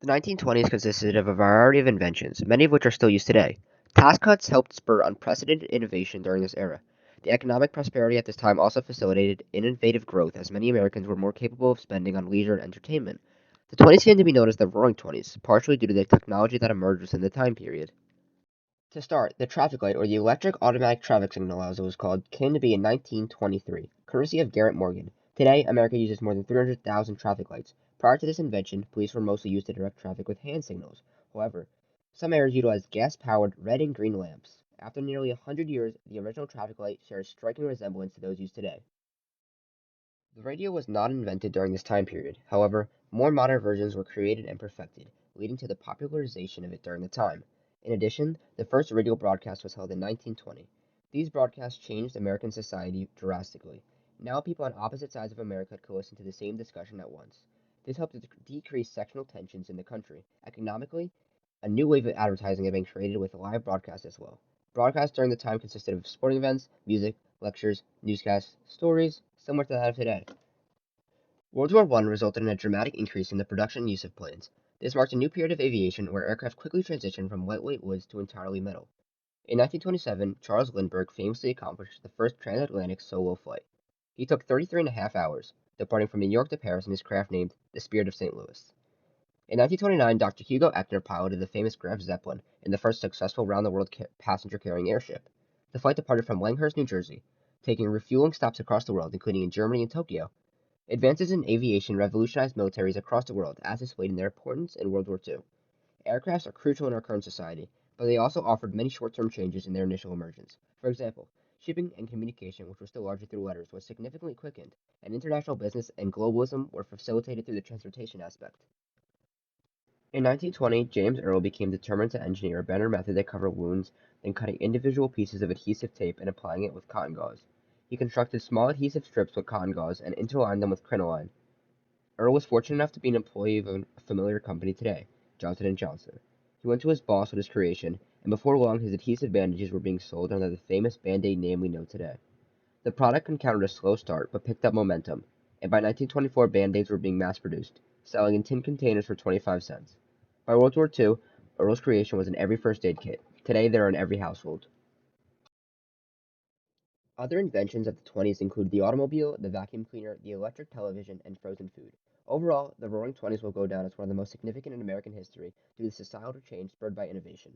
The 1920s consisted of a variety of inventions, many of which are still used today. Tax cuts helped spur unprecedented innovation during this era. The economic prosperity at this time also facilitated innovative growth as many Americans were more capable of spending on leisure and entertainment. The 20s came to be known as the Roaring Twenties, partially due to the technology that emerged within the time period. To start, the traffic light, or the electric automatic traffic signal as it was called, came to be in 1923, courtesy of Garrett Morgan. Today, America uses more than 300,000 traffic lights. Prior to this invention, police were mostly used to direct traffic with hand signals. However, some areas utilized gas-powered red and green lamps. After nearly 100 years, the original traffic light shares striking resemblance to those used today. The radio was not invented during this time period. However, more modern versions were created and perfected, leading to the popularization of it during the time. In addition, the first radio broadcast was held in 1920. These broadcasts changed American society drastically. Now people on opposite sides of America could listen to the same discussion at once. This helped to decrease sectional tensions in the country. Economically, a new wave of advertising had been created with live broadcasts as well. Broadcasts during the time consisted of sporting events, music, lectures, newscasts, stories, similar to that of today. World War I resulted in a dramatic increase in the production and use of planes. This marked a new period of aviation where aircraft quickly transitioned from lightweight woods to entirely metal. In 1927, Charles Lindbergh famously accomplished the first transatlantic solo flight. He took 33 and a half hours, departing from New York to Paris in his craft named the Spirit of St. Louis. In 1929, Dr. Hugo Echner piloted the famous Graf Zeppelin in the first successful round-the-world passenger-carrying airship. The flight departed from Langhurst, New Jersey, taking refueling stops across the world, including in Germany and Tokyo. Advances in aviation revolutionized militaries across the world, as displayed in their importance in World War II. Aircrafts are crucial in our current society, but they also offered many short-term changes in their initial emergence. For example, shipping and communication, which was still largely through letters, was significantly quickened, and international business and globalism were facilitated through the transportation aspect. In 1920, James Earl became determined to engineer a better method to cover wounds than cutting individual pieces of adhesive tape and applying it with cotton gauze. He constructed small adhesive strips with cotton gauze and interlined them with crinoline. Earl was fortunate enough to be an employee of a familiar company today, Johnson & Johnson. He went to his boss with his creation, and before long his adhesive bandages were being sold under the famous Band-Aid name we know today. The product encountered a slow start, but picked up momentum, and by 1924 Band-Aids were being mass-produced, selling in tin containers for 25 cents. By World War II, Earl's creation was in every first aid kit. Today they are in every household. Other inventions of the 20s include the automobile, the vacuum cleaner, the electric television, and frozen food. Overall, the Roaring Twenties will go down as one of the most significant in American history due to the societal change spurred by innovation.